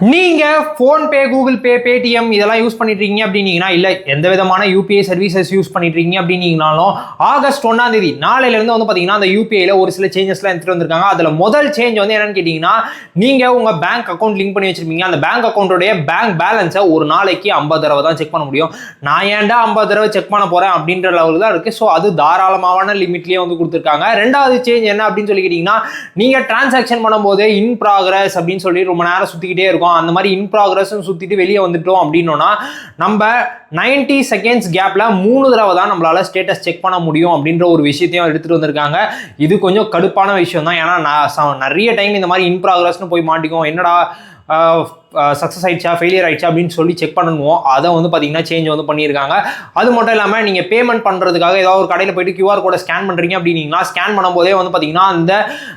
நீங்க PhonePe, Google Pay, Paytm இதெல்லாம் use பண்ணிட்டு இருக்கீங்க அப்படின்னீங்கன்னா, இல்ல எந்த விதமான யூபிஐ சர்வீசஸ் யூஸ் பண்ணிட்டு இருக்கீங்க அப்படின்னீங்கனாலும், ஆகஸ்ட் 1ஆம் தேதி நாளையில இருந்து வந்து பாத்தீங்கன்னா அந்த யூபிஐல ஒரு சில சேஞ்சஸ்லாம் எடுத்துட்டு வந்திருக்காங்க. அதுல முதல் சேஞ்ச் வந்து என்னன்னு கேட்டீங்கன்னா, நீங்க உங்க பேங்க் அக்கௌண்ட் லிங்க் பண்ணி வச்சிருப்பீங்க. அந்த பேங்க் அக்கௌண்டோட பேங்க் பேலன்ஸை ஒரு நாளைக்கு 50 தடவை தான் செக் பண்ண முடியும். நான் ஏன்டா 50 தடவை செக் பண்ண போறேன் அப்படின்ற லெவலுக்கு தான் இருக்கு. ஸோ அது தாராளமான லிமிட்லயே வந்து கொடுத்துருக்காங்க. ரெண்டாவது சேஞ்ச் என்ன அப்படின்னு சொல்லி கேட்டீங்கன்னா, நீங்க டிரான்சாக்ஷன் பண்ணும்போது இன் ப்ராக்ரஸ் அப்படின்னு சொல்லி ரொம்ப நேரம் சுத்திக்கிட்டே இருக்கும். அந்த மாதிரி இன் ப்ராக்ரஸ் சுத்திட்டு வெளியே வந்துட்டோம் அப்படின்னா நம்ம 90 செகண்ட்ஸ் கேப்ல 3 தடவை தான் நம்மளால ஸ்டேட்டஸ் செக் பண்ண முடியும் அப்படின்ற ஒரு விஷயத்தையும் எடுத்துட்டு வந்திருக்காங்க. இது கொஞ்சம் கடுப்பான விஷயம் தான். ஏன்னா நிறைய டைம் இந்த மாதிரி இன் ப்ராக்ரஸ்னு போய் மாட்டிக்கும். என்னடா சக்ஸஸ் ஆயிடுச்சா ஃபெயிலியர் ஆயிடுச்சா அப்படின்னு சொல்லி செக் பண்ணணும். அதை வந்து பார்த்தீங்கன்னா சேஞ்ச் வந்து பண்ணியிருக்காங்க. அது மட்டும் இல்லாமல் நீங்கள் பேமெண்ட் பண்ணுறதுக்காக ஏதாவது ஒரு கடையில் போயிட்டு கியூஆர் கோடை ஸ்கேன் பண்ணுறீங்க அப்படின்னீங்கன்னா, ஸ்கேன் பண்ணும்போதே வந்து பார்த்தீங்கன்னா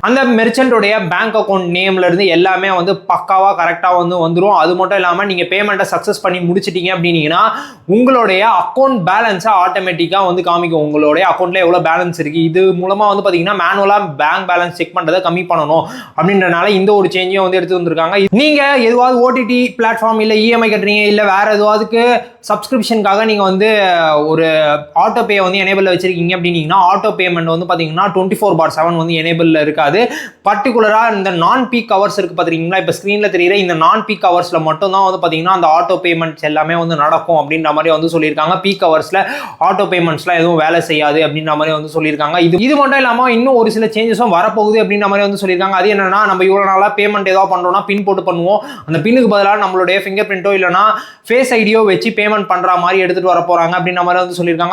அந்த மெர்ச்சன்டோடைய பேங்க் அக்கௌண்ட் நேம்ல இருந்து எல்லாமே வந்து பக்காவாக கரெக்டாக வந்து வந்துடும். அது மட்டும் இல்லாமல் நீங்கள் பேமெண்ட்டை சக்ஸஸ் பண்ணி முடிச்சிட்டீங்க அப்படின்னீங்கன்னா, உங்களுடைய அக்கௌண்ட் பேலன்ஸை ஆட்டோமேட்டிக்காக வந்து காமிக்கும். உங்களுடைய அக்கௌண்ட்ல எவ்வளோ பேலன்ஸ் இருக்குது. இது மூலமாக வந்து பார்த்தீங்கன்னா மேனுவலாக பேங்க் பேலன்ஸ் செக் பண்ணுறதை கம்மி பண்ணணும் அப்படின்றனால இந்த ஒரு சேஞ்சையும் வந்து எடுத்து வந்திருக்காங்க. நீங்கள் எதுவாவது ஓடிடி பிளாட்ஃபார்ம் இல்லை இஎம்ஐ கட்டுறீங்க, இல்லை வேற எதுவாதுக்கு சப்ஸ்கிரிப்ஷனுக்காக நீங்கள் வந்து ஒரு ஆட்டோ பே வந்து எனேபிள் வச்சிருக்கீங்க அப்படின்னீங்கன்னா, ஆட்டோ பேமெண்ட் வந்து பார்த்தீங்கன்னா 24/7 வந்து எனேபிளில் இருக்காது. பர்டிகுலராக இந்த நான் பீக் ஹவர்ஸ் இருக்குது பார்த்தீங்களா, இப்போ ஸ்க்ரீனில் தெரியுற இந்த நான் பீக் ஹவர்ஸில் மட்டும்தான் வந்து பார்த்தீங்கன்னா அந்த ஆட்டோ பேமெண்ட்ஸ் எல்லாமே வந்து நடக்கும் அப்படின்ற மாதிரி வந்து சொல்லியிருக்காங்க. பீக் ஹவர்ஸில் ஆட்டோ பேமெண்ட்ஸ்லாம் எதுவும் வேலை செய்யாது அப்படின்ற மாதிரி வந்து சொல்லியிருக்காங்க. இது மட்டும் இல்லாமல் இன்னும் ஒரு சில சேஞ்சஸும் வரப்போகுது அப்படின்ற மாதிரி வந்து சொல்லியிருக்காங்க. அது என்னன்னா, நம்ம இவ்வளோ நாளாக பேமெண்ட் ஏதாவது பண்ணுறோம்னா பின் போட்டு பண்ணுவோம். அந்த பின்னுக்கு பதிலாக நம்மளுடைய ஃபிங்கர் பிரிண்டோ இல்லைனா ஃபேஸ் ஐடியோ வச்சு பேமெண்ட் பண்ற மாதிரி எடுத்துட்டு வர போறாங்க அப்படின்ற மாதிரி வந்து சொல்லியிருக்காங்க.